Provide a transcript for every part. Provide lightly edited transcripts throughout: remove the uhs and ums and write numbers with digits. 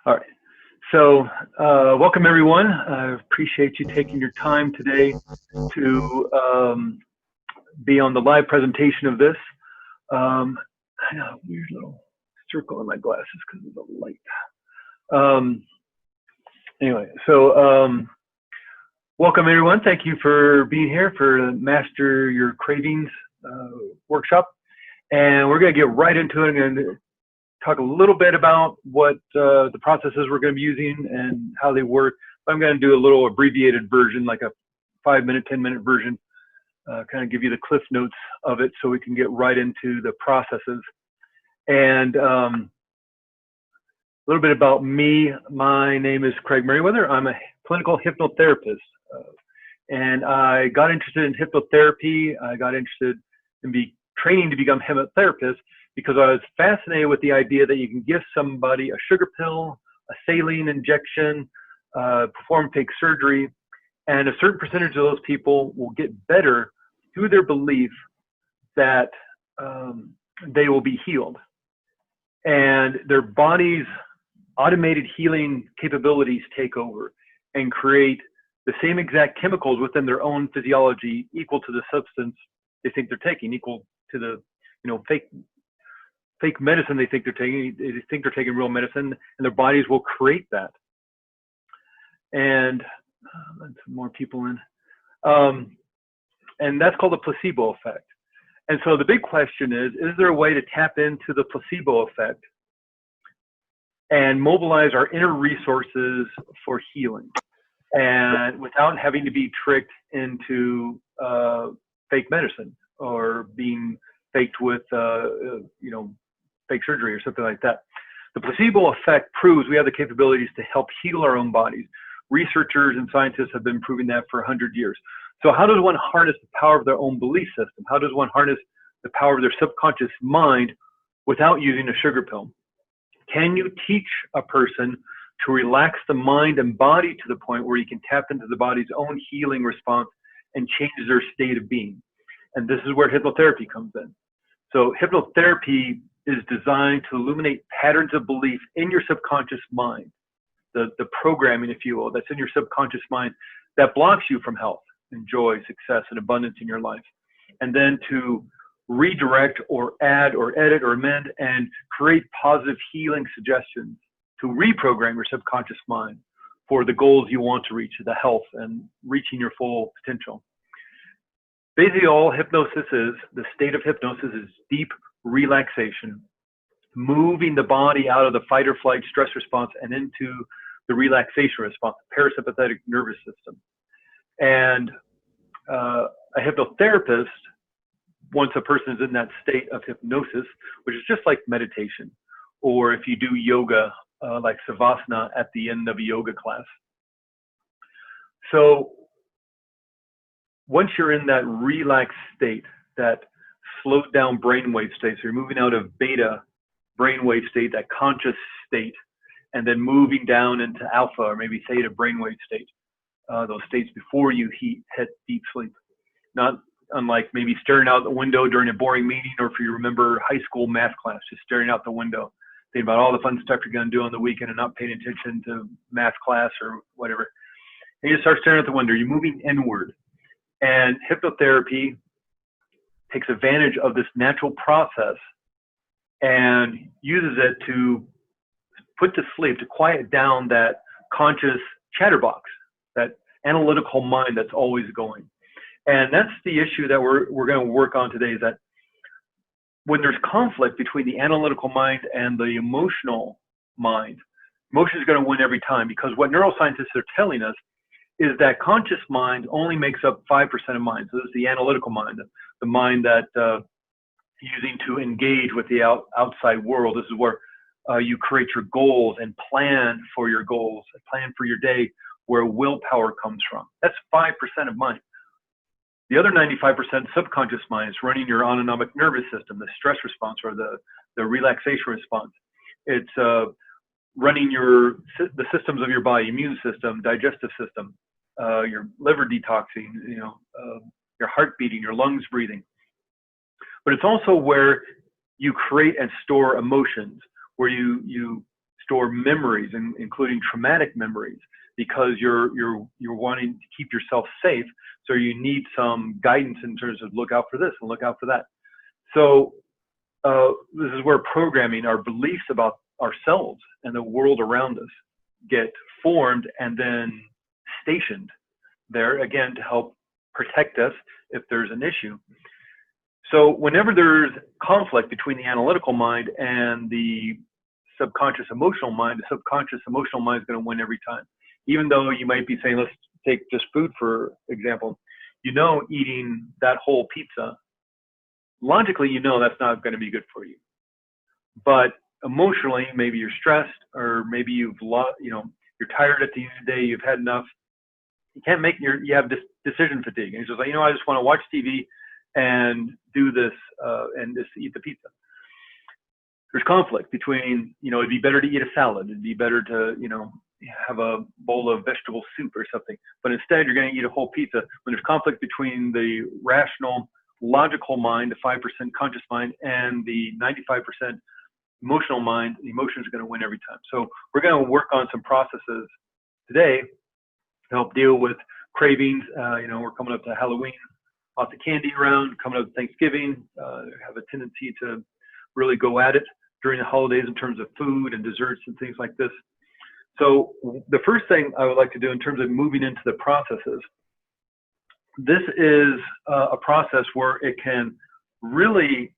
All right. So, welcome everyone. I appreciate you taking your time today to be on the live presentation of this. I got a weird little circle in my glasses because of the light. Anyway, so welcome everyone. Thank you for being here for Master Your Cravings workshop. And we're going to get right into it and talk a little bit about what the processes we're going to be using and how they work. I'm going to do a little abbreviated version, like a 5-minute, 10-minute version, kind of give you the cliff notes of it so we can get right into the processes. And a little bit about me. My name is Craig Merriweather. I'm a clinical hypnotherapist. And I got interested in hypnotherapy. I got interested in training to become a hypnotherapist because I was fascinated with the idea that you can give somebody a sugar pill, a saline injection, perform fake surgery, and a certain percentage of those people will get better through their belief that they will be healed. And their body's automated healing capabilities take over and create the same exact chemicals within their own physiology equal to the substance they think they're taking, equal to the fake medicine they think they're taking. They think they're taking real medicine, and their bodies will create that. And let some more people in. And that's called the placebo effect. And so the big question is there a way to tap into the placebo effect and mobilize our inner resources for healing, and without having to be tricked into fake medicine or being faked with, fake surgery or something like that? The placebo effect proves we have the capabilities to help heal our own bodies. Researchers and scientists have been proving that for 100 years. So how does one harness the power of their own belief system? How does one harness the power of their subconscious mind without using a sugar pill? Can you teach a person to relax the mind and body to the point where you can tap into the body's own healing response and change their state of being? And this is where hypnotherapy comes in. So hypnotherapy is designed to illuminate patterns of belief in your subconscious mind, the programming, if you will, that's in your subconscious mind that blocks you from health and joy, success, and abundance in your life. And then to redirect or add or edit or amend and create positive healing suggestions to reprogram your subconscious mind for the goals you want to reach, the health and reaching your full potential. Basically, all hypnosis is, the state of hypnosis is deep relaxation, moving the body out of the fight or flight stress response and into the relaxation response, the parasympathetic nervous system. And a hypnotherapist, once a person is in that state of hypnosis, which is just like meditation, or if you do yoga, like savasana at the end of a yoga class. So once you're in that relaxed state, that slowed down brainwave state, so you're moving out of beta brainwave state, that conscious state, and then moving down into alpha or maybe theta brainwave state, those states before you hit deep sleep. Not unlike maybe staring out the window during a boring meeting, or if you remember high school math class, just staring out the window, thinking about all the fun stuff you're going to do on the weekend and not paying attention to math class or whatever. And you just start staring out the window. You're moving inward. And hypnotherapy takes advantage of this natural process and uses it to put to sleep, to quiet down that conscious chatterbox, that analytical mind that's always going. And that's the issue that we're going to work on today, is that when there's conflict between the analytical mind and the emotional mind, emotion is going to win every time, because what neuroscientists are telling us is that conscious mind only makes up 5% of mind. So this is the analytical mind, the mind that using to engage with the outside world. This is where you create your goals and plan for your goals, plan for your day, where willpower comes from. That's 5% of mind. The other 95% subconscious mind is running your autonomic nervous system, the stress response or the relaxation response. It's running the systems of your body, immune system, digestive system, your liver detoxing, your heart beating, your lungs breathing. But it's also where you create and store emotions, where you store memories, including traumatic memories, because you're wanting to keep yourself safe. So you need some guidance in terms of look out for this and look out for that. So this is where programming, our beliefs about ourselves and the world around us, get formed and then stationed there again to help protect us if there's an issue. So whenever there's conflict between the analytical mind and the subconscious emotional mind, the subconscious emotional mind is going to win every time. Even though you might be saying, let's take just food for example, eating that whole pizza, logically that's not going to be good for you. But emotionally, maybe you're stressed, or maybe you're tired at the end of the day, you've had enough. You can't make you have this decision fatigue. And it's just like, I just want to watch TV and do this and just eat the pizza. There's conflict between, it'd be better to eat a salad. It'd be better to, have a bowl of vegetable soup or something. But instead, you're going to eat a whole pizza. When there's conflict between the rational, logical mind, the 5% conscious mind, and the 95% emotional mind, the emotions are going to win every time. So we're going to work on some processes today to help deal with cravings. We're coming up to Halloween, lots of candy around, coming up to Thanksgiving, have a tendency to really go at it during the holidays in terms of food and desserts and things like this. So the first thing I would like to do in terms of moving into the processes, this is a process where it can really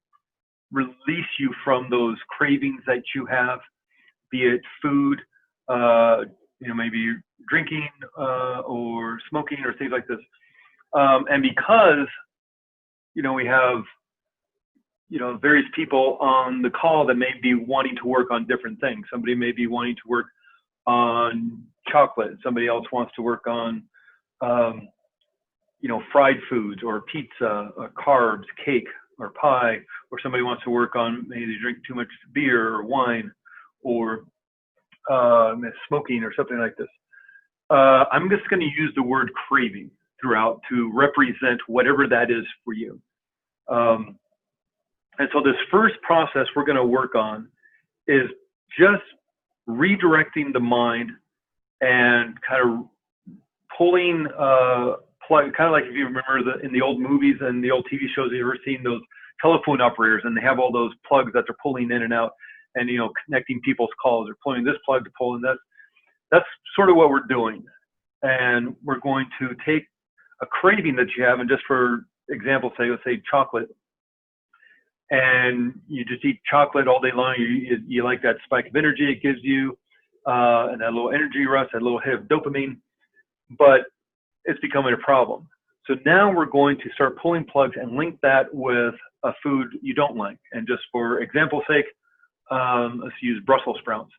release you from those cravings that you have, be it food, maybe drinking or smoking or things like this. And because, we have, various people on the call that may be wanting to work on different things. Somebody may be wanting to work on chocolate. Somebody else wants to work on, fried foods or pizza, or carbs, cake or pie, or somebody wants to work on maybe they drink too much beer or wine or smoking or something like this. I'm just going to use the word craving throughout to represent whatever that is for you. And so this first process we're going to work on is just redirecting the mind and kind of pulling plug, kind of like if you remember in the old movies and the old TV shows, you've ever seen those telephone operators and they have all those plugs that they're pulling in and out and, connecting people's calls. They're pulling this plug to pull in this. That's sort of what we're doing. And we're going to take a craving that you have, and just for example, let's say chocolate, and you just eat chocolate all day long. You like that spike of energy it gives you, and that little energy rush, that little hit of dopamine, but it's becoming a problem. So now we're going to start pulling plugs and link that with a food you don't like. And just for example's sake, let's use Brussels sprouts.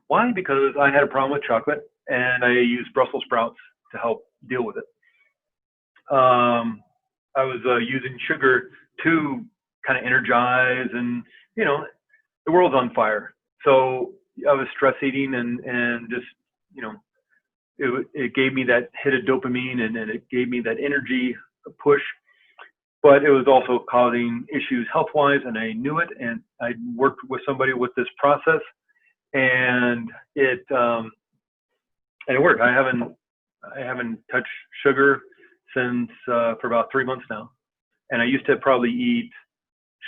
Why? Because I had a problem with chocolate and I used Brussels sprouts to help deal with it. I was using sugar to kind of energize, and the world's on fire. So I was stress eating and just, it gave me that hit of dopamine and it gave me that energy push, but it was also causing issues health-wise, and I knew it, and I worked with somebody with this process, and it worked. I haven't touched sugar since for about 3 months now, and I used to probably eat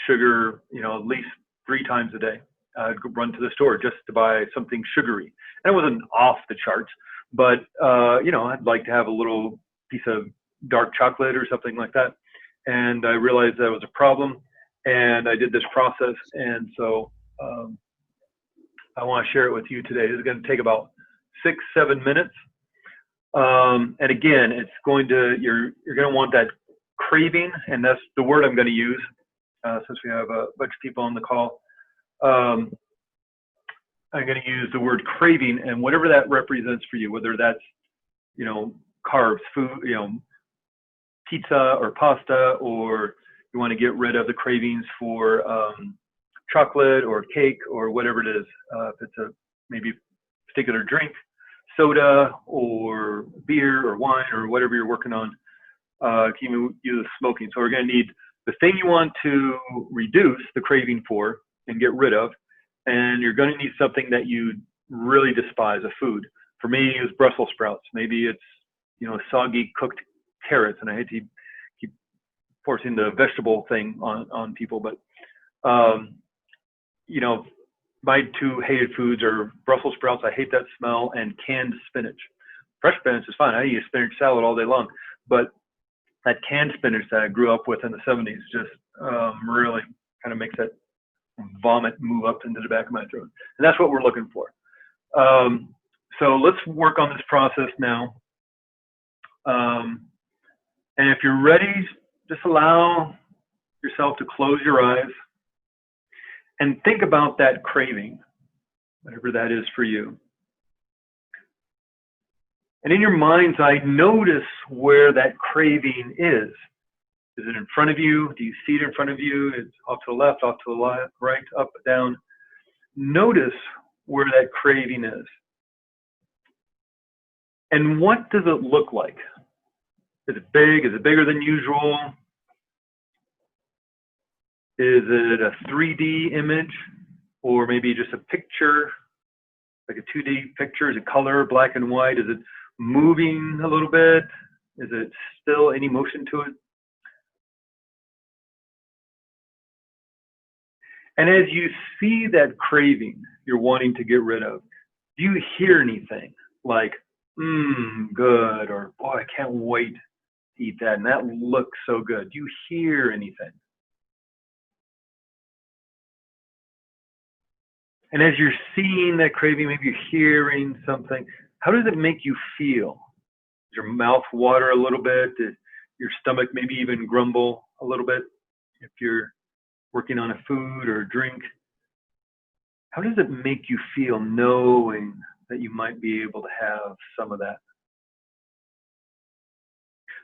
sugar, at least 3 times a day. I'd run to the store just to buy something sugary, and it wasn't off the charts, but I'd like to have a little piece of dark chocolate or something like that. And I realized that was a problem, and I did this process, and so I want to share it with you today. This is going to take about 6-7 minutes. And again, it's going to, you're going to want that craving, and that's the word I'm going to use since we have a bunch of people on the call. I'm going to use the word craving, and whatever that represents for you, whether that's, carbs, food, pizza or pasta, or you want to get rid of the cravings for chocolate or cake or whatever it is. If it's a maybe particular drink, soda or beer or wine or whatever you're working on, can you use smoking? So we're going to need the thing you want to reduce the craving for and get rid of, and you're going to need something that you really despise a food. For me, it's Brussels sprouts. Maybe it's, soggy cooked carrots, and I hate to keep forcing the vegetable thing on people, but my two hated foods are Brussels sprouts. I hate that smell, and canned spinach. Fresh spinach is fine. I eat a spinach salad all day long, but that canned spinach that I grew up with in the 70s just really kind of makes that vomit move up into the back of my throat. And that's what we're looking for. So let's work on this process now. And if you're ready, just allow yourself to close your eyes and think about that craving, whatever that is for you. And in your mind's eye, notice where that craving is. Is it in front of you? Do you see it in front of you? It's off to the left, off to the left, right, up, down. Notice where that craving is. And what does it look like? Is it big? Is it bigger than usual? Is it a 3D image? Or maybe just a picture, like a 2D picture? Is it color, black and white? Is it moving a little bit? Is it still any motion to it? And as you see that craving you're wanting to get rid of, do you hear anything like, good, or boy, I can't wait to eat that, and that looks so good? Do you hear anything? And as you're seeing that craving, maybe you're hearing something, how does it make you feel? Does your mouth water a little bit? Does your stomach maybe even grumble a little bit if you're working on a food or a drink? How does it make you feel knowing that you might be able to have some of that?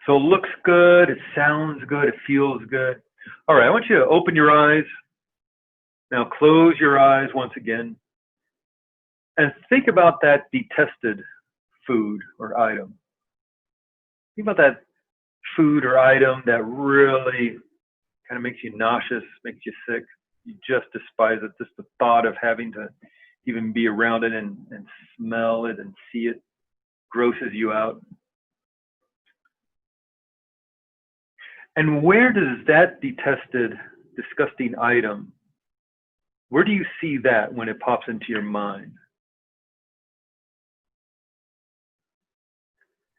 So it looks good, it sounds good, it feels good. All right, I want you to open your eyes. Now close your eyes once again and think about that detested food or item. Think about that food or item that really kind of makes you nauseous, makes you sick. You just despise it. Just the thought of having to even be around it and smell it and see it grosses you out. And where does that detested, disgusting item, where do you see that when it pops into your mind?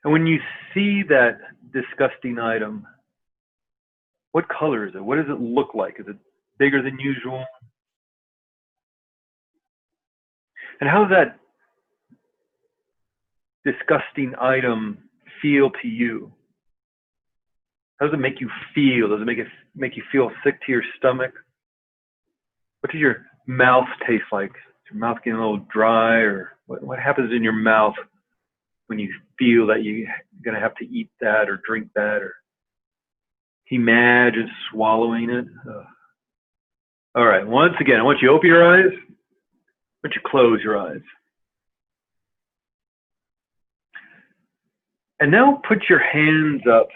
And when you see that disgusting item, what color is it? What does it look like? Is it bigger than usual? And how does that disgusting item feel to you? How does it make you feel? Does it make you feel sick to your stomach? What does your mouth taste like? Is your mouth getting a little dry, or what happens in your mouth when you feel that you're going to have to eat that or drink that, or imagine swallowing it? All right, once again, I want you to open your eyes. I want you to close your eyes. And now put your hands up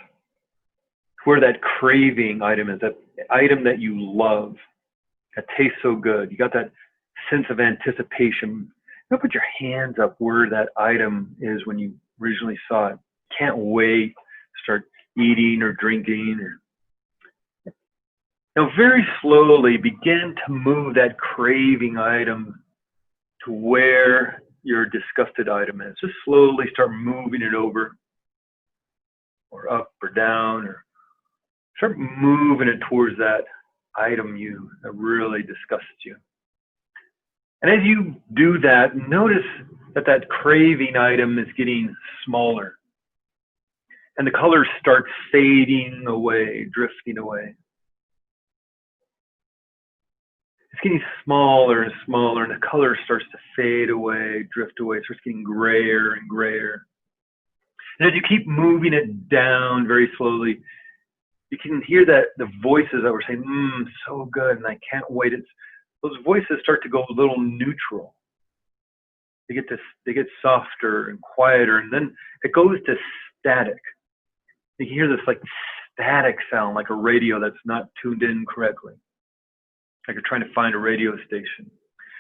where that craving item is, that item that you love, that tastes so good. You got that sense of anticipation. Now put your hands up where that item is when you originally saw it. Can't wait to start eating or drinking. Now very slowly begin to move that craving item to where your disgusted item is. Just slowly start moving it over, or up or down, or start moving it towards that item that really disgusts you. And as you do that, notice that that craving item is getting smaller. And the colors start fading away, drifting away. It's getting smaller and smaller, and the color starts to fade away, drift away. It starts getting grayer and grayer. And as you keep moving it down very slowly, you can hear that the voices that were saying, so good, and I can't wait. Those voices start to go a little neutral. They get softer and quieter, and then it goes to static. You can hear this like static sound, like a radio that's not tuned in correctly. Like you're trying to find a radio station.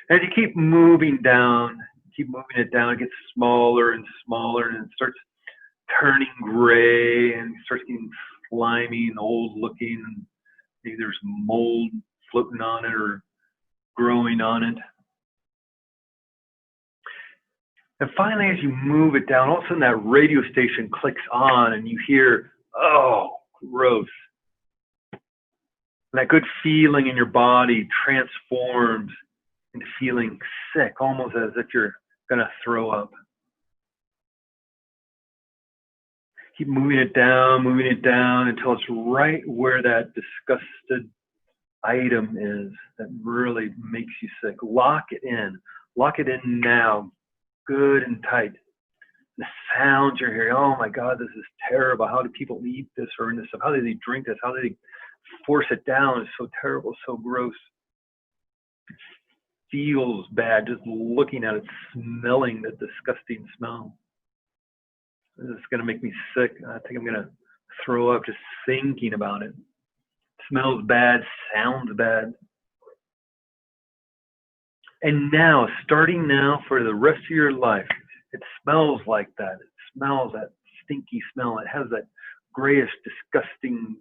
And as you keep moving down, keep moving it down. It gets smaller and smaller, and it starts turning gray and starts getting slimy and old looking. And maybe there's mold floating on it or growing on it. And finally, as you move it down, all of a sudden that radio station clicks on and you hear, oh, gross. And that good feeling in your body transforms into feeling sick, almost as if you're going to throw up. Keep moving it down until it's right where that disgusted item is that really makes you sick. Lock it in. Lock it in now, good and tight. The sounds you're hearing, oh my God, this is terrible. How do people eat this or in this stuff? How do they drink this? How do they force it down? It's so terrible, so gross. It feels bad just looking at it, smelling the disgusting smell. This is going to make me sick. I think I'm going to throw up just thinking about it. Smells bad, sounds bad. And now, starting now for the rest of your life, it smells like that. It smells that stinky smell. It has that grayish, disgusting,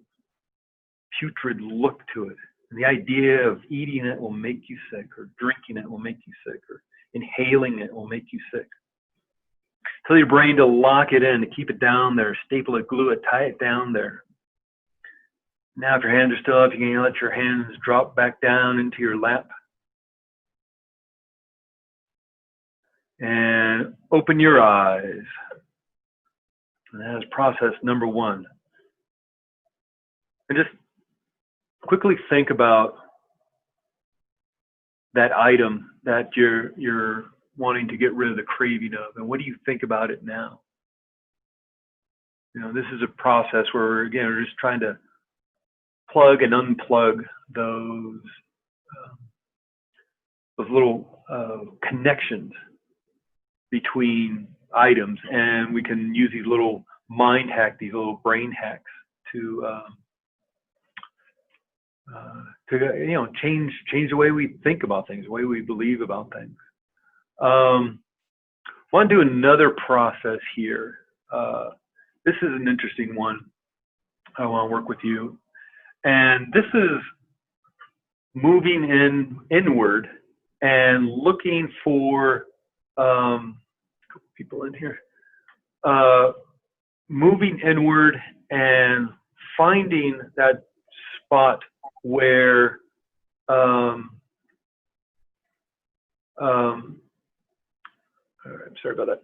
putrid look to it. And the idea of eating it will make you sick, or drinking it will make you sick, or inhaling it will make you sick. Tell your brain to lock it in, to keep it down there, staple it, glue it, tie it down there. Now, if your hands are still up, you can let your hands drop back down into your lap. And open your eyes. And that is process number one. And just quickly think about that item that you're wanting to get rid of the craving of, and what do you think about it now? You know, this is a process where, again, we're just trying to plug and unplug those little connections between items, and we can use these little mind hacks, these little brain hacks to change the way we think about things, the way we believe about things. I want to do another process here. This is an interesting one. I want to work with you. And this is moving inward and looking for a couple people in here. Moving inward and finding that spot where I'm sorry about that.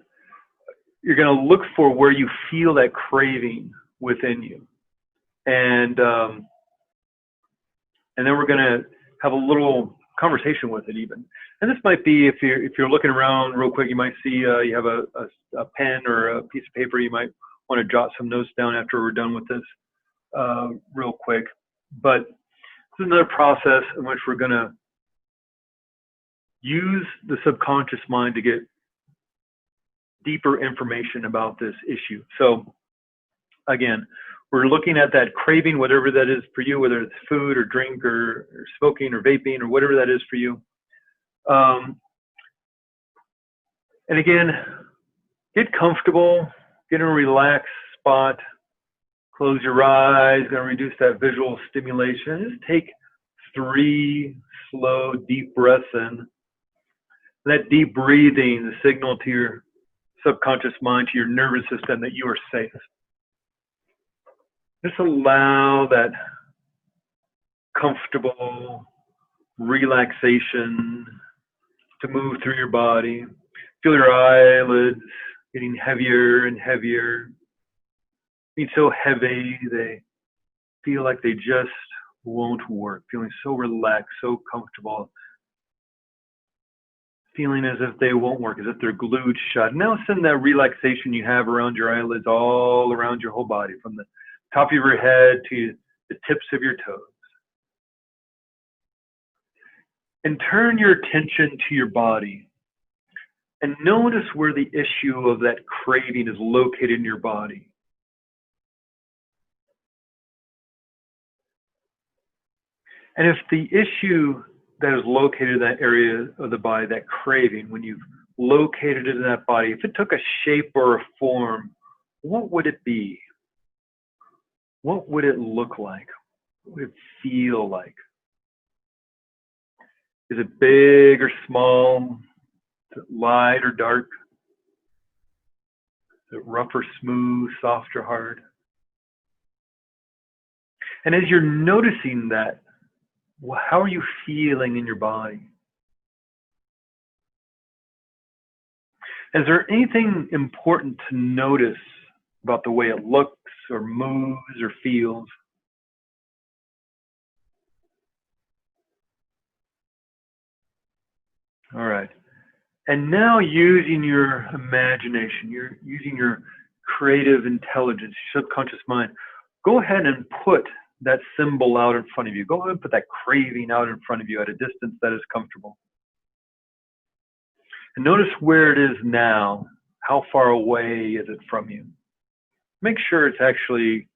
You're going to look for where you feel that craving within you, and then we're going to have a little conversation with it even. And this might be, if you're looking around real quick, you might see you have a pen or a piece of paper. You might want to jot some notes down after we're done with this real quick. But this is another process in which we're going to use the subconscious mind to get deeper information about this issue. So again, we're looking at that craving, whatever that is for you, whether it's food or drink or smoking or vaping or whatever that is for you. And again, get comfortable, get in a relaxed spot, close your eyes, going to reduce that visual stimulation. Just take 3 slow, deep breaths in. That deep breathing, the signal to your subconscious mind, to your nervous system that you are safe. Just allow that comfortable relaxation to move through your body. Feel your eyelids getting heavier and heavier. Being so heavy, they feel like they just won't work. Feeling so relaxed, so comfortable. Feeling as if they won't work, as if they're glued shut. Now send that relaxation you have around your eyelids all around your whole body, from the top of your head to the tips of your toes. And turn your attention to your body. And notice where the issue of that craving is located in your body. And if the issue that is located in that area of the body, that craving, when you've located in that body, if it took a shape or a form, what would it be? What would it look like? What would it feel like? Is it big or small? Is it light or dark? Is it rough or smooth, soft or hard? And as you're noticing that, how are you feeling in your body? Is there anything important to notice about the way it looks or moves or feels? All right. And now using your imagination, you're using your creative intelligence, subconscious mind, go ahead and put that symbol out in front of you. Go ahead and put that craving out in front of you at a distance that is comfortable. And notice where it is now. How far away is it from you? Make sure it's actually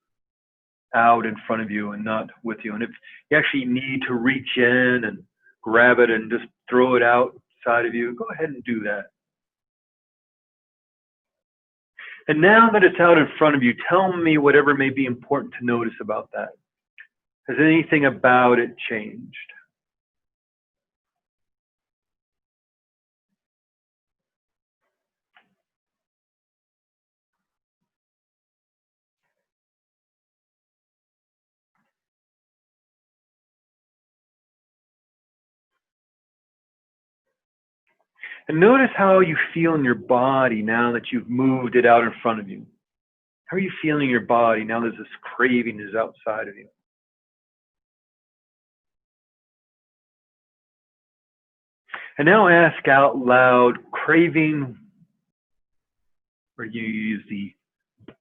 out in front of you and not with you. And if you actually need to reach in and grab it and just throw it outside of you, go ahead and do that. And now that it's out in front of you, tell me whatever may be important to notice about that. Has anything about it changed? And notice how you feel in your body now that you've moved it out in front of you. How are you feeling in your body now that this craving is outside of you? And now ask out loud, craving, or you use the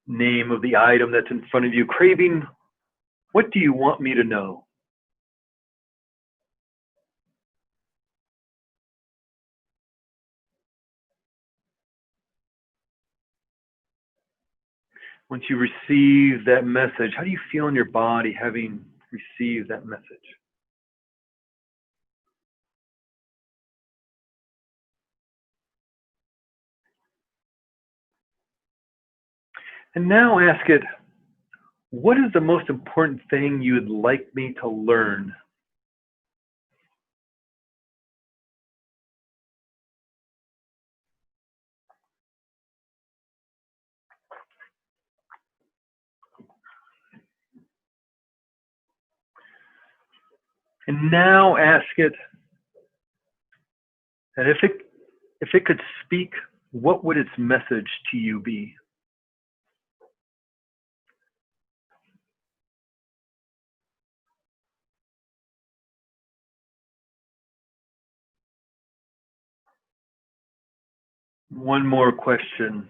name of the item that's in front of you. Craving, what do you want me to know? Once you receive that message, how do you feel in your body having received that message? And now ask it, what is the most important thing you would like me to learn? And now ask it that if it could speak, what would its message to you be? One more question.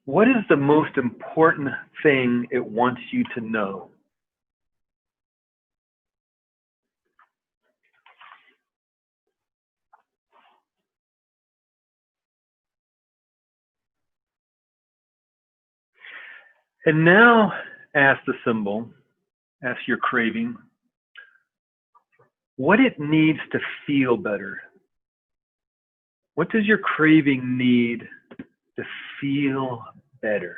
What is the most important thing it wants you to know? And now ask the symbol, ask your craving, what it needs to feel better. What does your craving need to feel better?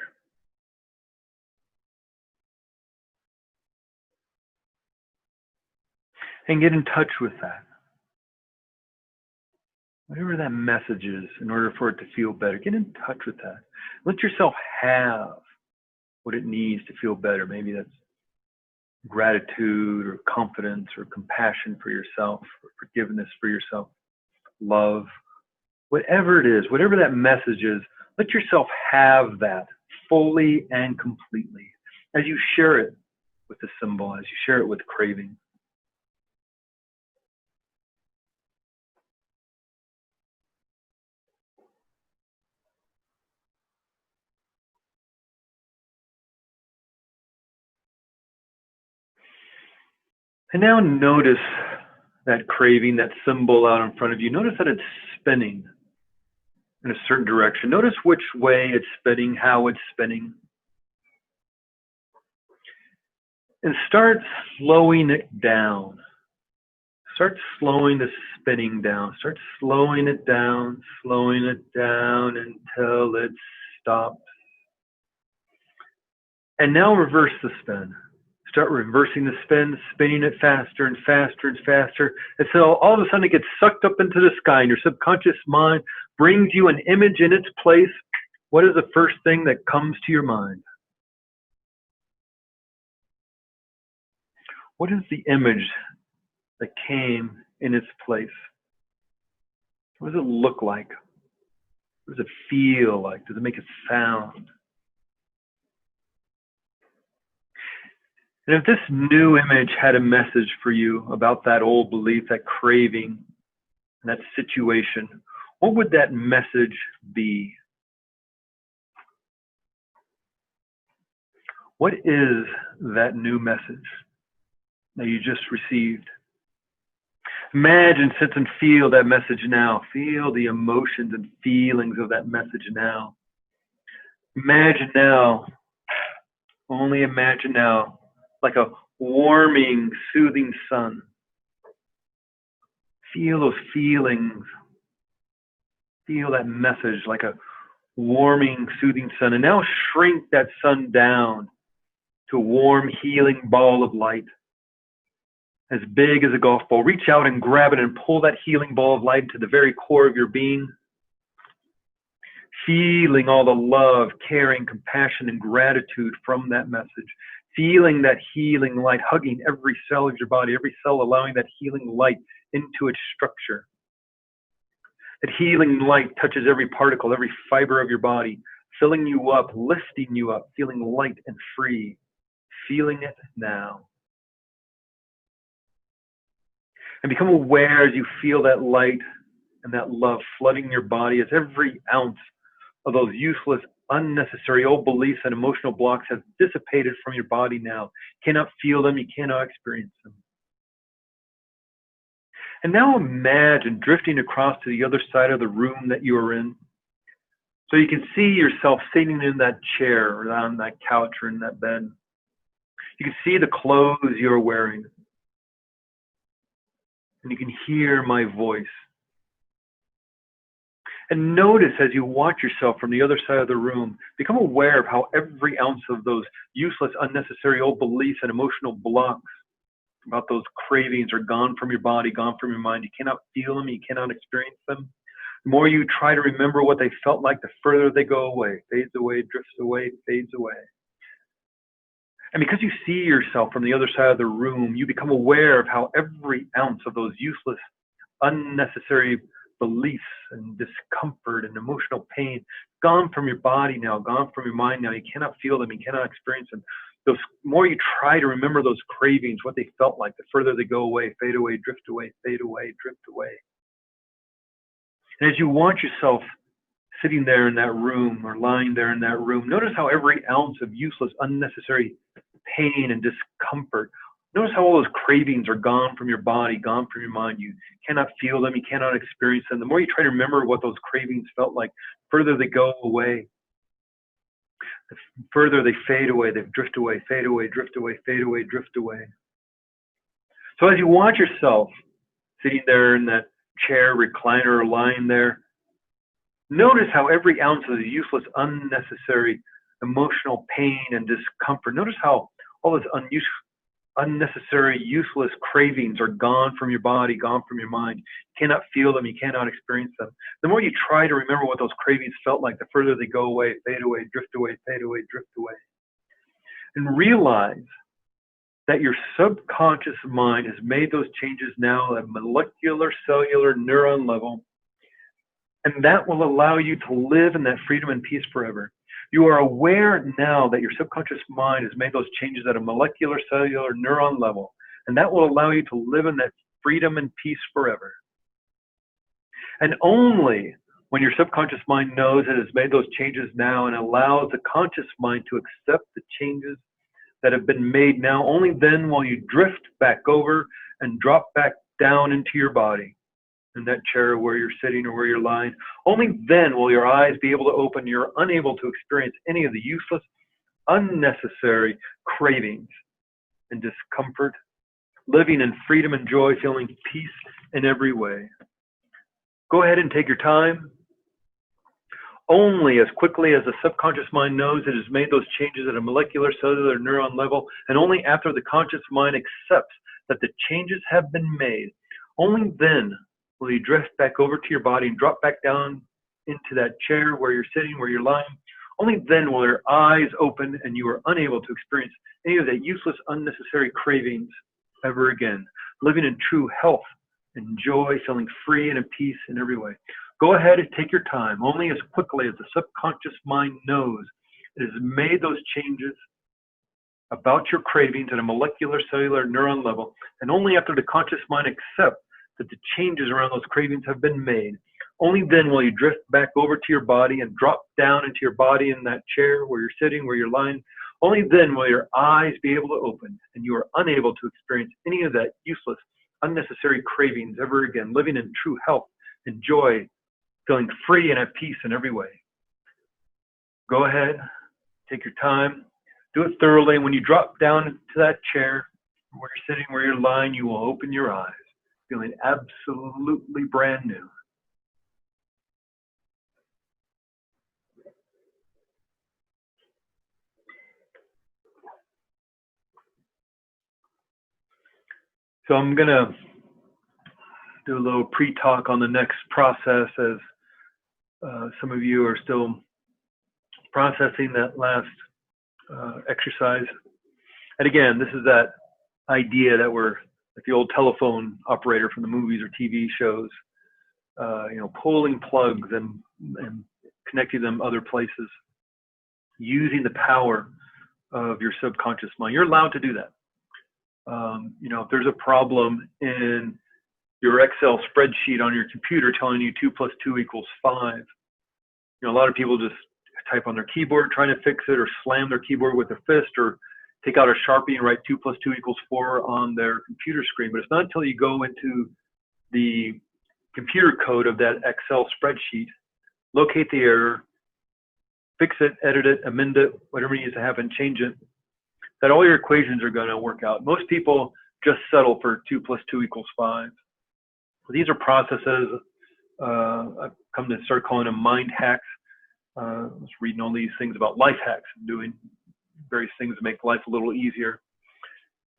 And get in touch with that. Whatever that message is, in order for it to feel better, get in touch with that. Let yourself have what it needs to feel better. Maybe that's gratitude or confidence or compassion for yourself or forgiveness for yourself, love, whatever it is, whatever that message is, let yourself have that fully and completely as you share it with the symbol, as you share it with craving. And now notice that craving, that symbol out in front of you. Notice that it's spinning in a certain direction. Notice which way it's spinning, how it's spinning. And start slowing it down. Start slowing the spinning down. Start slowing it down until it stops. And now reverse the spin. Start reversing the spin, spinning it faster and faster and faster, until all of a sudden it gets sucked up into the sky, and your subconscious mind brings you an image in its place. What is the first thing that comes to your mind? What is the image that came in its place? What does it look like? What does it feel like? Does it make a sound? And if this new image had a message for you about that old belief, that craving, that situation, what would that message be? What is that new message that you just received? Imagine, sense, and feel that message now. Feel the emotions and feelings of that message now. Imagine now, only imagine now, like a warming, soothing sun. Feel those feelings. Feel that message like a warming, soothing sun. And now shrink that sun down to a warm, healing ball of light, as big as a golf ball. Reach out and grab it and pull that healing ball of light to the very core of your being. Feeling all the love, caring, compassion, and gratitude from that message. Feeling that healing light hugging every cell of your body, every cell allowing that healing light into its structure. That healing light touches every particle, every fiber of your body, filling you up, lifting you up, feeling light and free. Feeling it now. And become aware as you feel that light and that love flooding your body, as every ounce of those useless, unnecessary old beliefs and emotional blocks have dissipated from your body now. You cannot feel them, you cannot experience them. And now imagine drifting across to the other side of the room that you are in. So you can see yourself sitting in that chair or on that couch or in that bed. You can see the clothes you're wearing. And you can hear my voice. And notice as you watch yourself from the other side of the room, become aware of how every ounce of those useless, unnecessary old beliefs and emotional blocks about those cravings are gone from your body, gone from your mind. You cannot feel them, you cannot experience them. The more you try to remember what they felt like, the further they go away, fades away, drifts away, fades away. And because you see yourself from the other side of the room, you become aware of how every ounce of those useless, unnecessary beliefs and discomfort and emotional pain gone from your body now, gone from your mind now. You cannot feel them, you cannot experience them. The more you try to remember those cravings, what they felt like, the further they go away, fade away, drift away, fade away, drift away. And as you watch yourself sitting there in that room or lying there in that room, notice how every ounce of useless, unnecessary pain and discomfort, notice how all those cravings are gone from your body, gone from your mind. You cannot feel them, you cannot experience them. The more you try to remember what those cravings felt like, the further they go away. The further they fade away, they drift away, fade away, drift away, fade away, drift away. So as you watch yourself sitting there in that chair, recliner, or lying there, notice how every ounce of the useless, unnecessary emotional pain and discomfort, notice how all those unnecessary, useless cravings are gone from your body, gone from your mind. You cannot feel them, you cannot experience them. The more you try to remember what those cravings felt like, the further they go away, fade away, drift away, fade away, drift away. And realize that your subconscious mind has made those changes now at molecular, cellular, neuron level, and that will allow you to live in that freedom and peace forever. You are aware now that your subconscious mind has made those changes at a molecular, cellular, neuron level, and that will allow you to live in that freedom and peace forever. And only when your subconscious mind knows it has made those changes now and allows the conscious mind to accept the changes that have been made now, only then will you drift back over and drop back down into your body. In that chair where you're sitting or where you're lying, only then will your eyes be able to open. You're unable to experience any of the useless, unnecessary cravings and discomfort living in freedom and joy, feeling peace in every way. Go ahead and take your time. Only as quickly as the subconscious mind knows it has made those changes at a molecular, cellular, neuron level, and only after the conscious mind accepts that the changes have been made, only then will you drift back over to your body and drop back down into that chair where you're sitting, where you're lying. Only then will your eyes open and you are unable to experience any of that useless, unnecessary cravings ever again, living in true health and joy, feeling free and at peace in every way. Go ahead and take your time, only as quickly as the subconscious mind knows it has made those changes about your cravings at a molecular, cellular, neuron level, and only after the conscious mind accepts that the changes around those cravings have been made, only then will you drift back over to your body and drop down into your body in that chair where you're sitting, where you're lying. Only then will your eyes be able to open and you are unable to experience any of that useless, unnecessary cravings ever again, living in true health and joy, feeling free and at peace in every way. Go ahead, take your time, do it thoroughly. And when you drop down into that chair where you're sitting, where you're lying, you will open your eyes, feeling absolutely brand new. So I'm going to do a little pre-talk on the next process, as some of you are still processing that last exercise. And again, this is that idea that we're like the old telephone operator from the movies or TV shows, pulling plugs and connecting them other places, using the power of your subconscious mind. You're allowed to do that. If there's a problem in your Excel spreadsheet on your computer telling you 2 + 2 = 5, a lot of people just type on their keyboard trying to fix it, or slam their keyboard with their fist, or take out a Sharpie and write 2 + 2 = 4 on their computer screen. But it's not until you go into the computer code of that Excel spreadsheet, locate the error, fix it, edit it, amend it, whatever needs to happen, change it, that all your equations are going to work out. Most people just settle for 2 + 2 = 5. These are processes I've come to start calling them mind hacks. I was reading all these things about life hacks and doing various things to make life a little easier.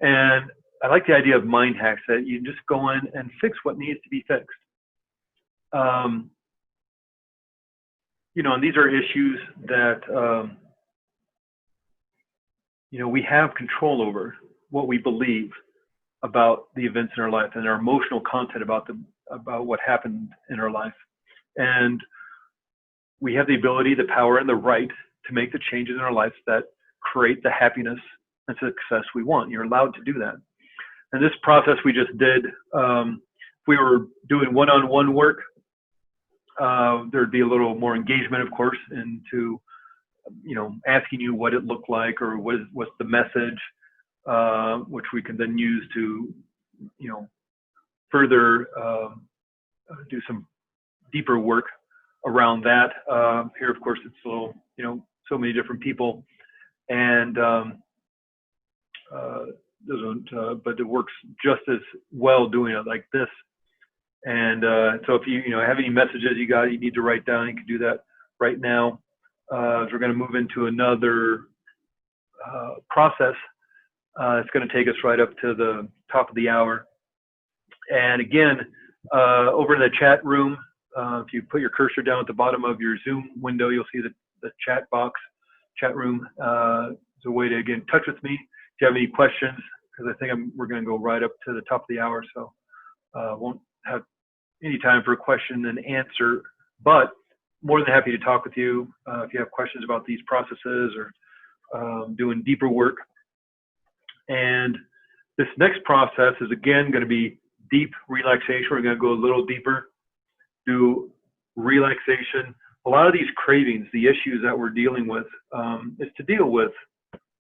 And I like the idea of mind hacks, that you just go in and fix what needs to be fixed. And these are issues that, we have control over, what we believe about the events in our life and our emotional content about what happened in our life. And we have the ability, the power, and the right to make the changes in our lives that create the happiness and success we want. You're allowed to do that. And this process we just did, if we were doing one-on-one work, there'd be a little more engagement, of course, into asking you what it looked like, or what's the message, which we can then use to, further do some deeper work around that. Here, of course, it's a little, so many different people, and but it works just as well doing it like this. And so if you have any messages you need to write down, you can do that right now. As we're going to move into another process. It's going to take us right up to the top of the hour. And again, over in the chat room, if you put your cursor down at the bottom of your Zoom window, you'll see the chat box, chat room. It's a way to, again, touch with me if you have any questions, because I think we're going to go right up to the top of the hour. So won't have any time for a question and answer, but more than happy to talk with you if you have questions about these processes or doing deeper work. And this next process is, again, going to be deep relaxation. We're going to go a little deeper, do relaxation. A lot of these cravings, the issues that we're dealing with, is to deal with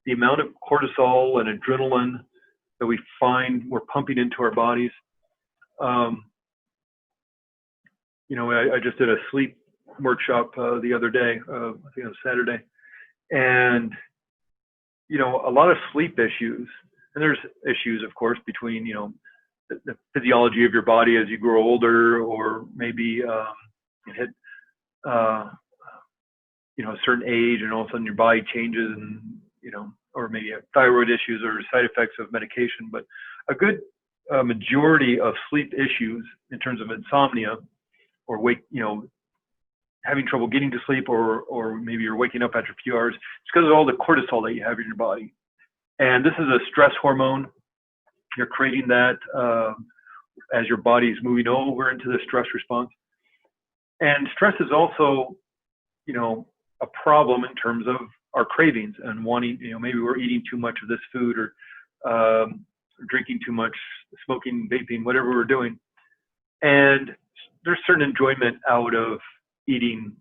the amount of cortisol and adrenaline that we find we're pumping into our bodies. I just did a sleep workshop the other day, I think it was Saturday, and a lot of sleep issues And there's issues, of course, between, the physiology of your body as you grow older, or maybe you hit, a certain age, and all of a sudden your body changes, and, or maybe you have thyroid issues or side effects of medication. But a good majority of sleep issues in terms of insomnia or having trouble getting to sleep, or maybe you're waking up after a few hours, it's because of all the cortisol that you have in your body. And this is a stress hormone. You're creating that as your body is moving over into the stress response. And stress is also, a problem in terms of our cravings and wanting, maybe we're eating too much of this food, or drinking too much, smoking, vaping, whatever we're doing. And there's certain enjoyment out of eating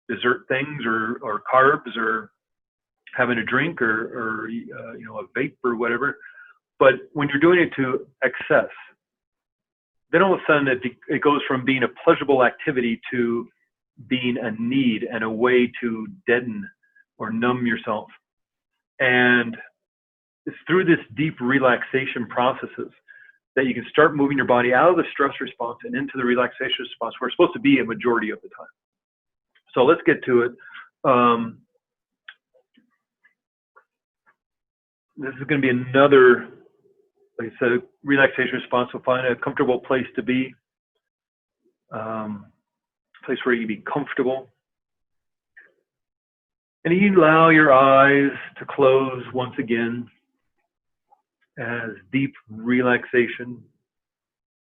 dessert things, or carbs, or having a drink, or a vape or whatever. But when you're doing it to excess, then all of a sudden it goes from being a pleasurable activity to being a need and a way to deaden or numb yourself. And it's through this deep relaxation processes that you can start moving your body out of the stress response and into the relaxation response, where it's supposed to be a majority of the time. So let's get to it. This is going to be another, like I said, relaxation response. We'll find a comfortable place to be, a place where you can be comfortable. And you allow your eyes to close once again as deep relaxation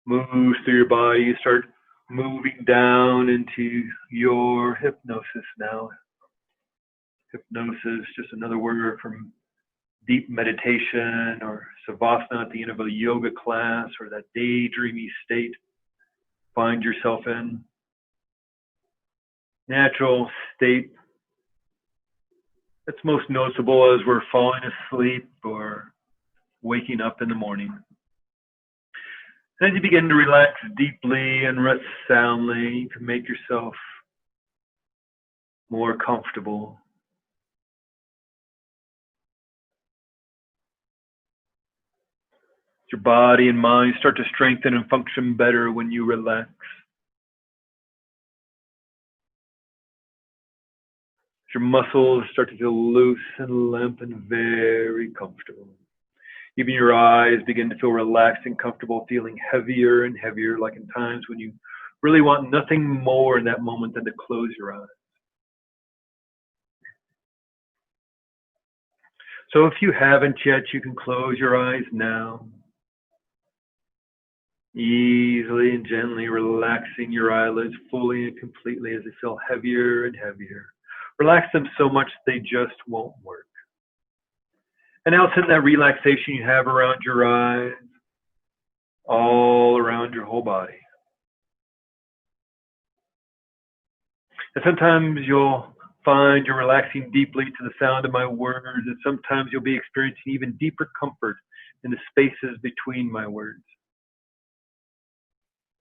moves through your body. You start moving down into your hypnosis now. Hypnosis, just another word from deep meditation or savasana at the end of a yoga class, or that daydreamy state find yourself in. Natural state that's most noticeable as we're falling asleep or waking up in the morning. And as you begin to relax deeply and rest soundly, you can make yourself more comfortable. Your body and mind start to strengthen and function better when you relax. Your muscles start to feel loose and limp and very comfortable. Even your eyes begin to feel relaxed and comfortable, feeling heavier and heavier, like in times when you really want nothing more in that moment than to close your eyes. So if you haven't yet, you can close your eyes now. Easily and gently relaxing your eyelids fully and completely as they feel heavier and heavier. Relax them so much they just won't work. And now send that relaxation you have around your eyes, all around your whole body. And sometimes you'll find you're relaxing deeply to the sound of my words, and sometimes you'll be experiencing even deeper comfort in the spaces between my words.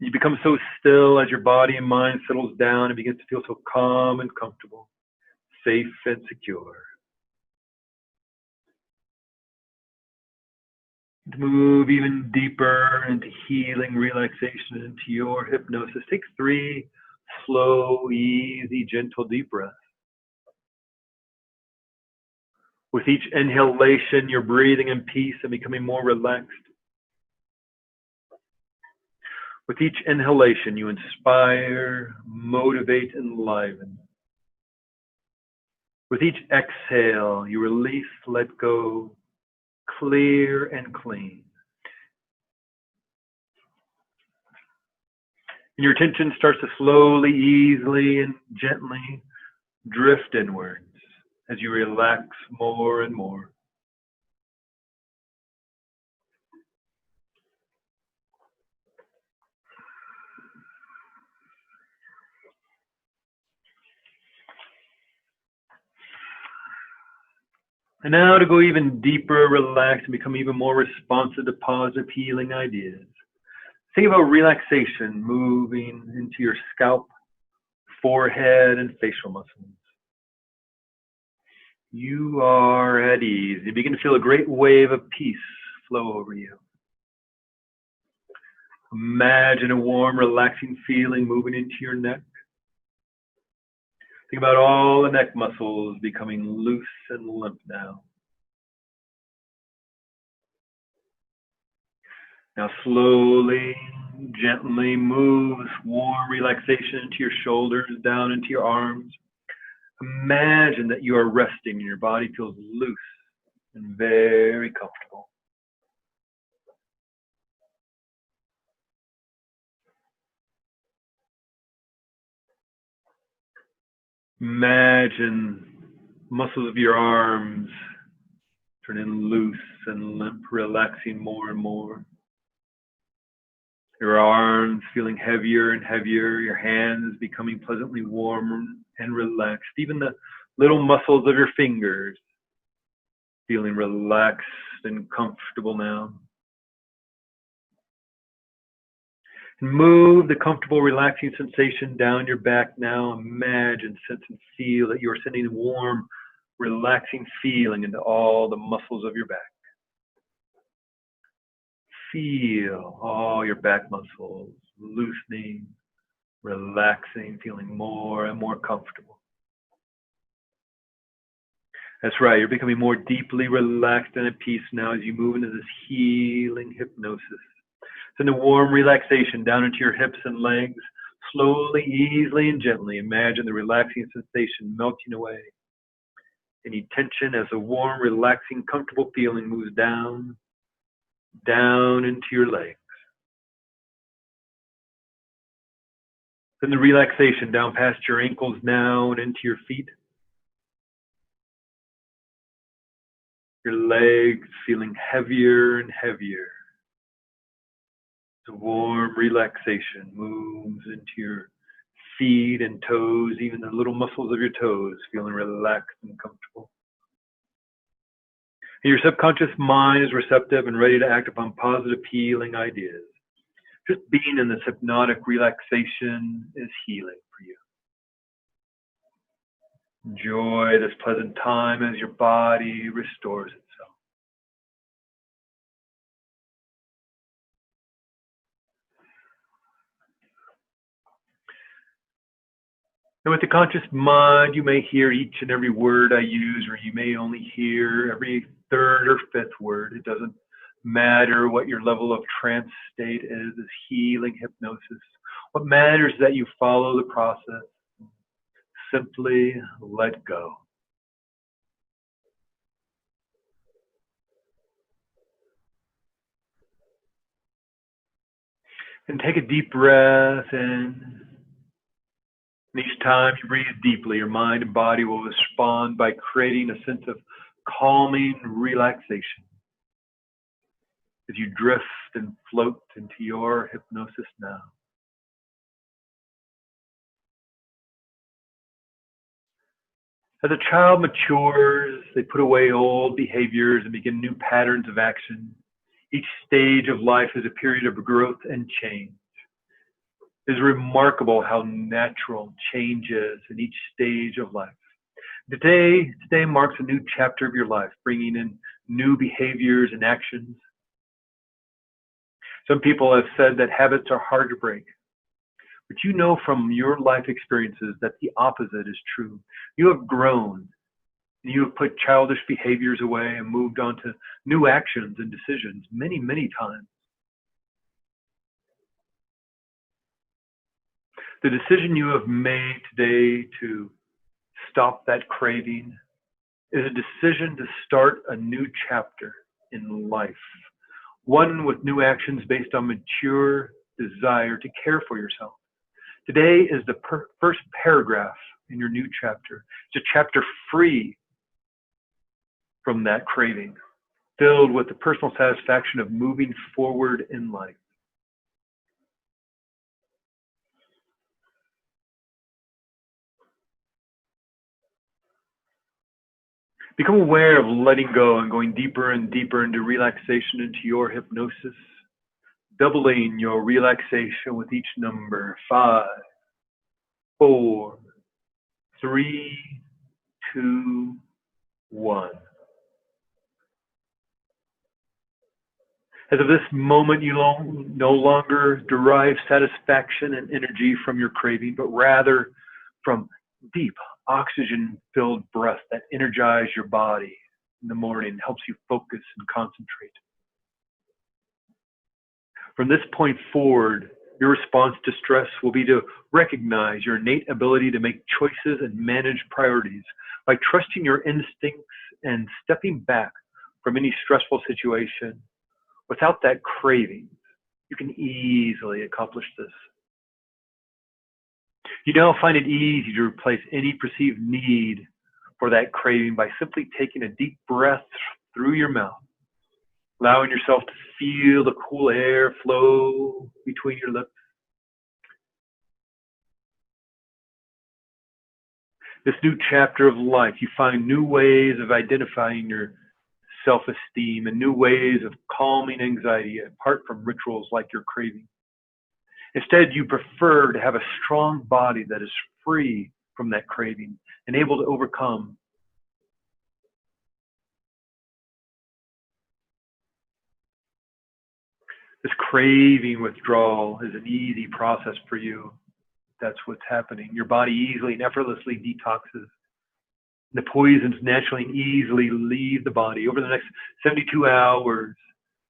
You become so still as your body and mind settles down and begins to feel so calm and comfortable, safe and secure. To move even deeper into healing relaxation, into your hypnosis, take 3 slow, easy, gentle, deep breaths. With each inhalation, you're breathing in peace and becoming more relaxed. With each inhalation, you inspire, motivate, enliven. With each exhale, you release, let go, clear and clean. And your attention starts to slowly, easily, and gently drift inwards as you relax more and more. And now to go even deeper, relax, and become even more responsive to positive healing ideas. Think about relaxation moving into your scalp, forehead, and facial muscles. You are at ease. You begin to feel a great wave of peace flow over you. Imagine a warm, relaxing feeling moving into your neck. Think about all the neck muscles becoming loose and limp now. Now slowly, gently move this warm relaxation into your shoulders, down into your arms. Imagine that you are resting and your body feels loose and very comfortable. Imagine muscles of your arms turning loose and limp, relaxing more and more. Your arms feeling heavier and heavier, your hands becoming pleasantly warm and relaxed. Even the little muscles of your fingers feeling relaxed and comfortable now. And move the comfortable, relaxing sensation down your back now. Imagine, sense, and feel that you are sending a warm, relaxing feeling into all the muscles of your back. Feel all your back muscles loosening, relaxing, feeling more and more comfortable. That's right, you're becoming more deeply relaxed and at peace now as you move into this healing hypnosis. Send a warm relaxation down into your hips and legs. Slowly, easily, and gently imagine the relaxing sensation melting away. Any tension as a warm, relaxing, comfortable feeling moves down into your legs. Send the relaxation down past your ankles now and into your feet. Your legs feeling heavier and heavier. The warm relaxation moves into your feet and toes, even the little muscles of your toes feeling relaxed and comfortable. And your subconscious mind is receptive and ready to act upon positive healing ideas. Just being in this hypnotic relaxation is healing for you. Enjoy this pleasant time as your body restores itself. And with the conscious mind, you may hear each and every word I use, or you may only hear every third or fifth word. It doesn't matter what your level of trance state is healing hypnosis. What matters is that you follow the process. Simply let go. And take a deep breath in. And each time you breathe deeply, your mind and body will respond by creating a sense of calming relaxation as you drift and float into your hypnosis now. As a child matures, they put away old behaviors and begin new patterns of action. Each stage of life is a period of growth and change. It is remarkable how natural change is in each stage of life. Today marks a new chapter of your life, bringing in new behaviors and actions. Some people have said that habits are hard to break. But you know from your life experiences that the opposite is true. You have grown. You have put childish behaviors away and moved on to new actions and decisions many, many times. The decision you have made today to stop that craving is a decision to start a new chapter in life. One with new actions based on mature desire to care for yourself. Today is the first paragraph in your new chapter. It's a chapter free from that craving, filled with the personal satisfaction of moving forward in life. Become aware of letting go and going deeper and deeper into relaxation, into your hypnosis, doubling your relaxation with each number. 5, 4, 3, 2, 1. As of this moment, you no longer derive satisfaction and energy from your craving, but rather from deep oxygen-filled breaths that energize your body in the morning, helps you focus and concentrate. From this point forward, your response to stress will be to recognize your innate ability to make choices and manage priorities by trusting your instincts and stepping back from any stressful situation. Without that craving, you can easily accomplish this. You now find it easy to replace any perceived need for that craving by simply taking a deep breath through your mouth, allowing yourself to feel the cool air flow between your lips. This new chapter of life, you find new ways of identifying your self-esteem and new ways of calming anxiety apart from rituals like your craving. Instead, you prefer to have a strong body that is free from that craving and able to overcome. This craving withdrawal is an easy process for you. That's what's happening. Your body easily and effortlessly detoxes. The poisons naturally and easily leave the body. Over the next 72 hours,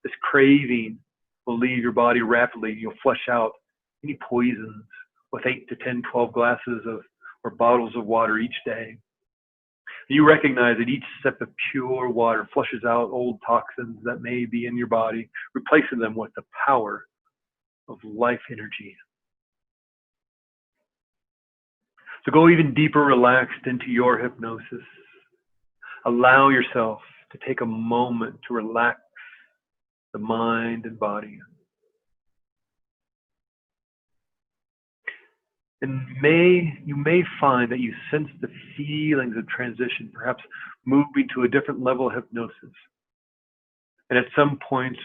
this craving will leave your body rapidly. You'll flush out any poisons with 8 to 10, 12 glasses of or bottles of water each day. You recognize that each sip of pure water flushes out old toxins that may be in your body, replacing them with the power of life energy. So go even deeper relaxed into your hypnosis. Allow yourself to take a moment to relax the mind and body. And you may find that you sense the feelings of transition, perhaps moving to a different level of hypnosis. And at some points,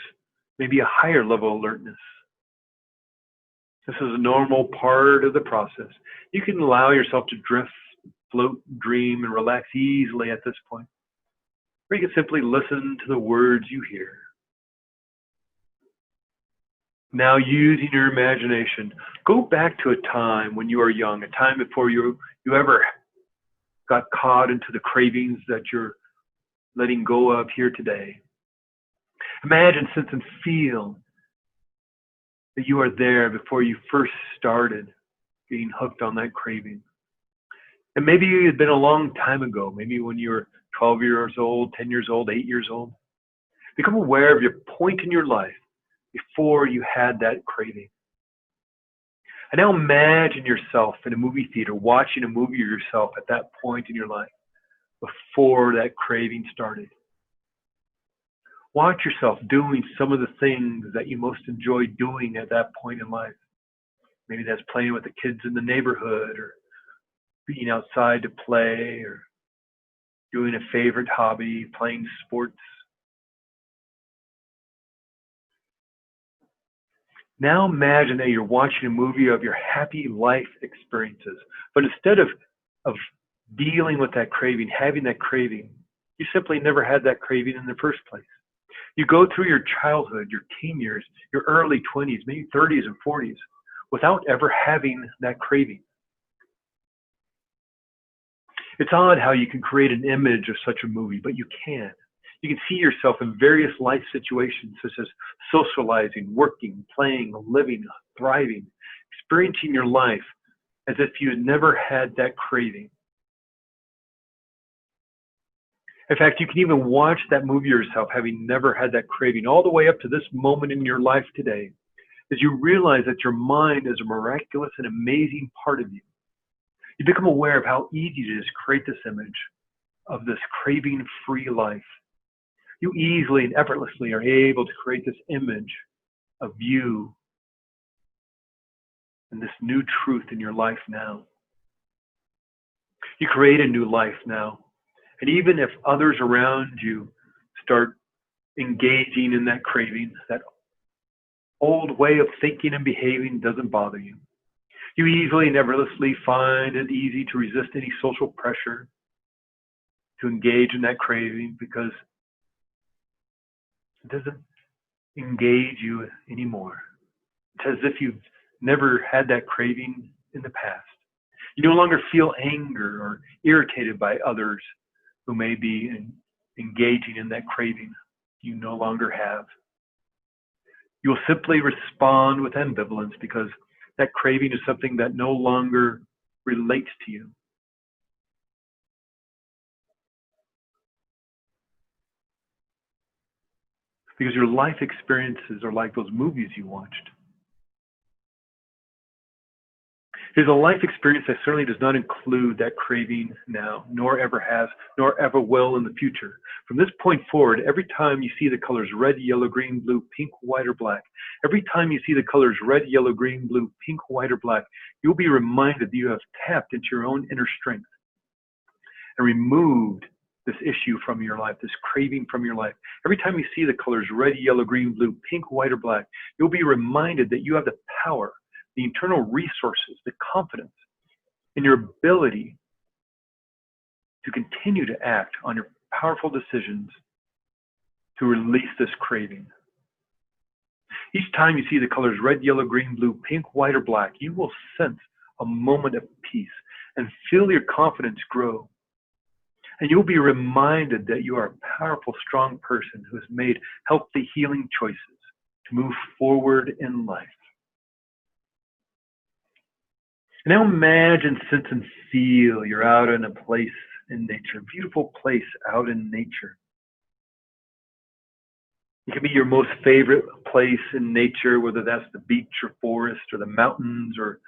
maybe a higher level of alertness. This is a normal part of the process. You can allow yourself to drift, float, dream, and relax easily at this point. Or you can simply listen to the words you hear. Now, using your imagination, go back to a time when you were young, a time before you ever got caught into the cravings that you're letting go of here today. Imagine, sense, and feel that you are there before you first started getting hooked on that craving. And maybe it had been a long time ago, maybe when you were 12 years old, 10 years old, 8 years old. Become aware of your point in your life before you had that craving. And now imagine yourself in a movie theater watching a movie of yourself at that point in your life before that craving started. Watch yourself doing some of the things that you most enjoy doing at that point in life. Maybe that's playing with the kids in the neighborhood, or being outside to play, or doing a favorite hobby, playing sports. Now imagine that you're watching a movie of your happy life experiences, but instead of dealing with that craving, having that craving, you simply never had that craving in the first place. You go through your childhood, your teen years, your early 20s, maybe 30s and 40s, without ever having that craving. It's odd how you can create an image of such a movie, but you can. You can see yourself in various life situations, such as socializing, working, playing, living, thriving, experiencing your life as if you had never had that craving. In fact, you can even watch that movie yourself having never had that craving all the way up to this moment in your life today, as you realize that your mind is a miraculous and amazing part of you. You become aware of how easy it is to create this image of this craving-free life. You easily and effortlessly are able to create this image of you and this new truth in your life now. You create a new life now. And even if others around you start engaging in that craving, that old way of thinking and behaving doesn't bother you. You easily and effortlessly find it easy to resist any social pressure to engage in that craving, because it engage you anymore. It's as if you've never had that craving in the past. You no longer feel anger or irritated by others who may be engaging in that craving. You no longer have. You will simply respond with ambivalence because that craving is something that no longer relates to you. Because your life experiences are like those movies you watched. Here's a life experience that certainly does not include that craving now, nor ever has, nor ever will in the future. From this point forward, every time you see the colors red, yellow, green, blue, pink, white, or black, every time you see the colors red, yellow, green, blue, pink, white, or black, you'll be reminded that you have tapped into your own inner strength and removed this issue from your life, this craving from your life. Every time you see the colors red, yellow, green, blue, pink, white, or black, you'll be reminded that you have the power, the internal resources, the confidence in your ability to continue to act on your powerful decisions to release this craving. Each time you see the colors red, yellow, green, blue, pink, white, or black, you will sense a moment of peace and feel your confidence grow. And you'll be reminded that you are a powerful, strong person who has made healthy, healing choices to move forward in life. Now imagine, sense, and feel you're out in a place in nature, a beautiful place out in nature. It can be your most favorite place in nature, whether that's the beach or forest or the mountains or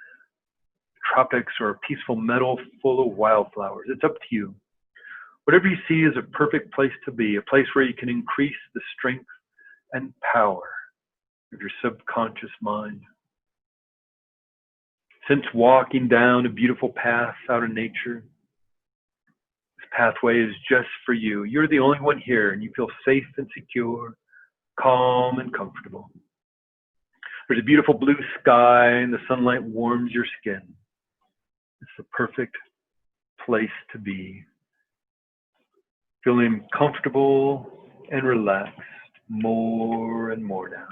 tropics or a peaceful meadow full of wildflowers. It's up to you. Whatever you see is a perfect place to be, a place where you can increase the strength and power of your subconscious mind. Since walking down a beautiful path out in nature, this pathway is just for you. You're the only one here, and you feel safe and secure, calm and comfortable. There's a beautiful blue sky, and the sunlight warms your skin. It's the perfect place to be. Feeling comfortable and relaxed more and more now.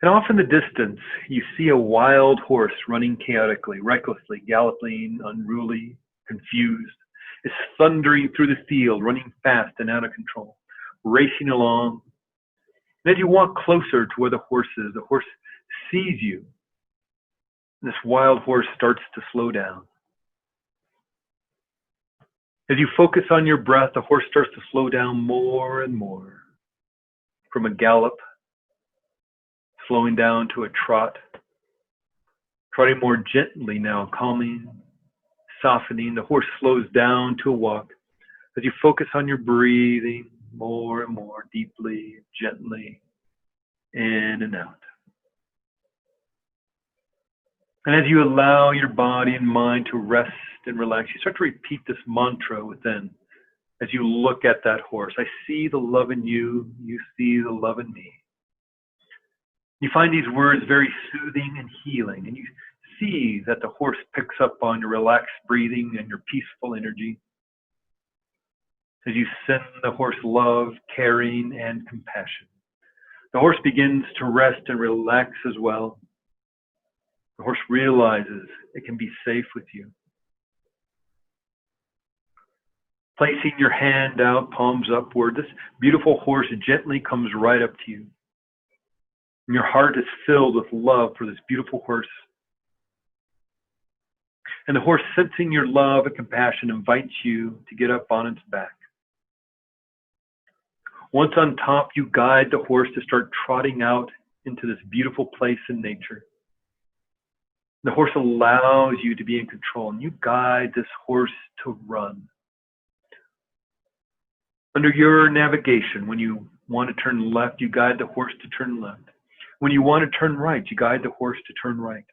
And off in the distance, you see a wild horse running chaotically, recklessly, galloping, unruly, confused. It's thundering through the field, running fast and out of control, racing along. And as you walk closer to where the horse sees you. This wild horse starts to slow down. As you focus on your breath, the horse starts to slow down more and more. From a gallop, slowing down to a trot, trotting more gently now, calming, softening. The horse slows down to a walk as you focus on your breathing more and more deeply, gently, in and out. And as you allow your body and mind to rest and relax, you start to repeat this mantra within as you look at that horse. I see the love in you, you see the love in me. You find these words very soothing and healing, and you see that the horse picks up on your relaxed breathing and your peaceful energy. As you send the horse love, caring, and compassion, the horse begins to rest and relax as well. The horse realizes it can be safe with you. Placing your hand out, palms upward, this beautiful horse gently comes right up to you. And your heart is filled with love for this beautiful horse. And the horse, sensing your love and compassion, invites you to get up on its back. Once on top, you guide the horse to start trotting out into this beautiful place in nature. The horse allows you to be in control, and you guide this horse to run. Under your navigation, when you want to turn left, you guide the horse to turn left. When you want to turn right, you guide the horse to turn right.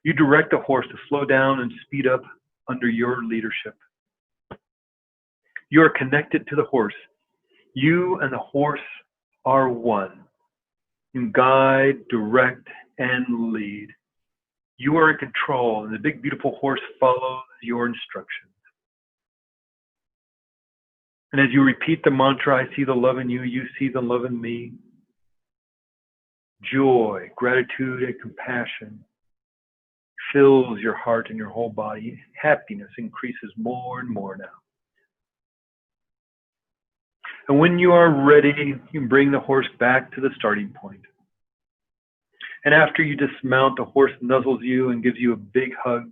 You direct the horse to slow down and speed up under your leadership. You are connected to the horse. You and the horse are one. You guide, direct, and lead. You are in control, and the big, beautiful horse follows your instructions. And as you repeat the mantra, I see the love in you, you see the love in me, joy, gratitude, and compassion fills your heart and your whole body. Happiness increases more and more now. And when you are ready, you can bring the horse back to the starting point. And after you dismount, the horse nuzzles you and gives you a big hug,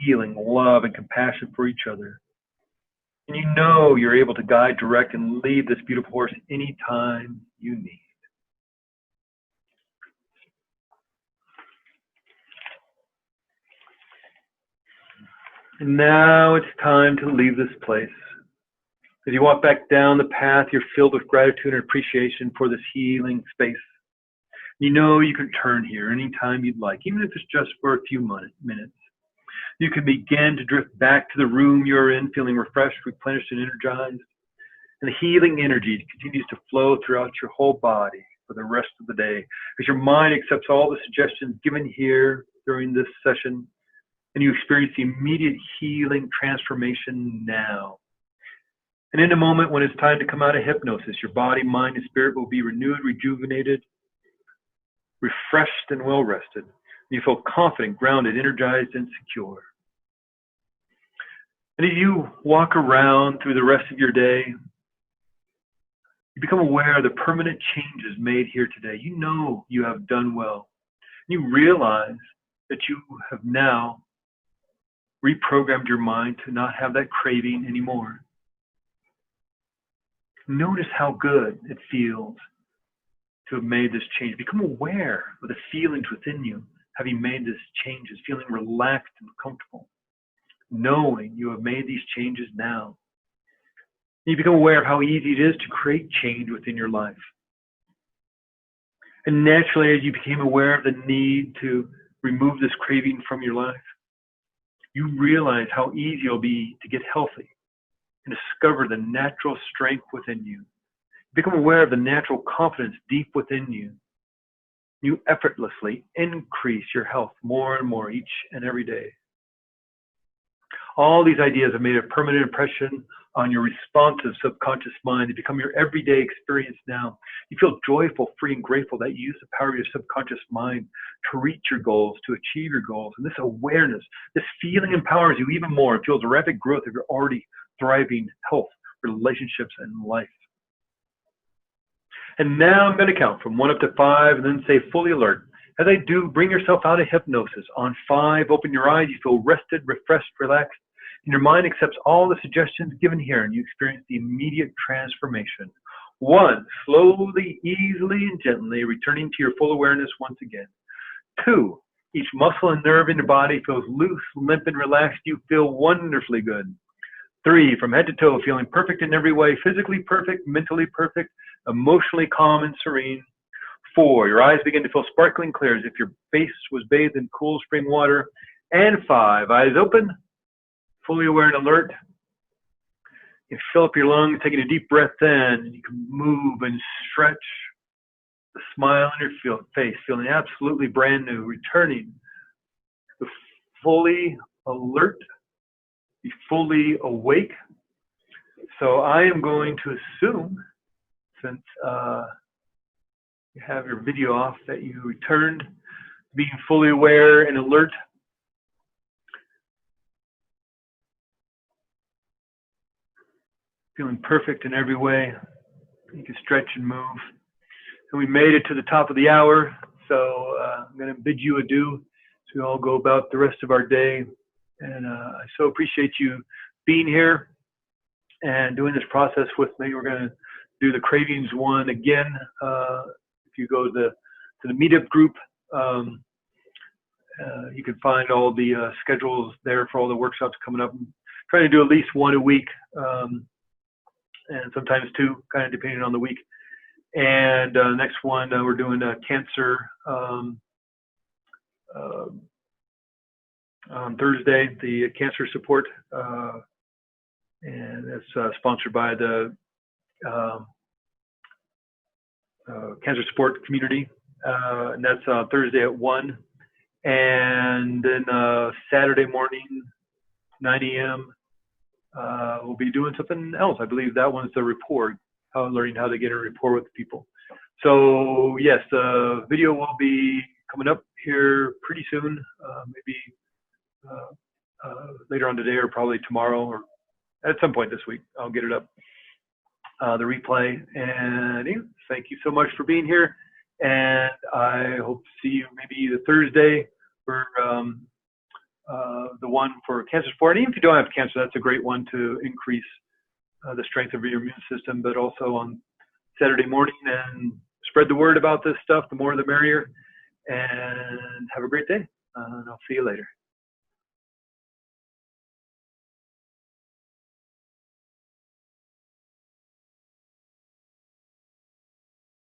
feeling love and compassion for each other. And you know you're able to guide, direct, and lead this beautiful horse anytime you need. And now it's time to leave this place. As you walk back down the path, you're filled with gratitude and appreciation for this healing space. You know you can turn here anytime you'd like, even if it's just for a few minutes. You can begin to drift back to the room you're in, feeling refreshed, replenished, and energized. And the healing energy continues to flow throughout your whole body for the rest of the day, as your mind accepts all the suggestions given here during this session, and you experience the immediate healing transformation now. And in a moment when it's time to come out of hypnosis, your body, mind, and spirit will be renewed, rejuvenated, refreshed, and well-rested. You feel confident, grounded, energized, and secure. And as you walk around through the rest of your day, you become aware of the permanent changes made here today. You know you have done well. You realize that you have now reprogrammed your mind to not have that craving anymore. Notice how good it feels to have made this change. Become aware of the feelings within you having made these changes, feeling relaxed and comfortable, knowing you have made these changes now. You become aware of how easy it is to create change within your life. And naturally, as you became aware of the need to remove this craving from your life, you realize how easy it'll be to get healthy and discover the natural strength within you. Become aware of the natural confidence deep within you. You effortlessly increase your health more and more each and every day. All these ideas have made a permanent impression on your responsive subconscious mind. They become your everyday experience now. You feel joyful, free, and grateful that you use the power of your subconscious mind to reach your goals, to achieve your goals. And this awareness, this feeling empowers you even more. It fuels the rapid growth of your already thriving health, relationships, and life. And now I'm going to count from 1 up to 5 and then say fully alert. As I do, bring yourself out of hypnosis. On 5, open your eyes. You feel rested, refreshed, relaxed. And your mind accepts all the suggestions given here, and you experience the immediate transformation. 1, slowly, easily, and gently returning to your full awareness once again. 2, each muscle and nerve in your body feels loose, limp, and relaxed. You feel wonderfully good. 3, from head to toe, feeling perfect in every way, physically perfect, mentally perfect, emotionally calm and serene. 4, your eyes begin to feel sparkling clear as if your face was bathed in cool spring water. And 5, eyes open, fully aware and alert. You fill up your lungs, taking a deep breath in, and you can move and stretch the smile on your face, feeling absolutely brand new, returning to fully alert, be fully awake. So I am going to assume, since you have your video off, that you returned being fully aware and alert. Feeling perfect in every way. You can stretch and move. And we made it to the top of the hour, so I'm going to bid you adieu as we all go about the rest of our day. And I so appreciate you being here and doing this process with me. We're going to do the Cravings one again. If you go to the meetup group, you can find all the schedules there for all the workshops coming up. I'm trying to do at least one a week, and sometimes 2, kind of depending on the week. And next one, we're doing cancer on Thursday, the cancer support, and it's sponsored by the cancer support community, and that's Thursday at 1, and then Saturday morning, 9 a.m. we'll be doing something else. I believe that one's the report, learning how to get a rapport with people. So yes, the video will be coming up here pretty soon, maybe later on today or probably tomorrow or at some point this week. I'll get it up, the replay. And thank you so much for being here. And I hope to see you maybe the Thursday for the one for cancer support. And even if you don't have cancer, that's a great one to increase the strength of your immune system, but also on Saturday morning, and spread the word about this stuff. The more the merrier. And have a great day. And I'll see you later.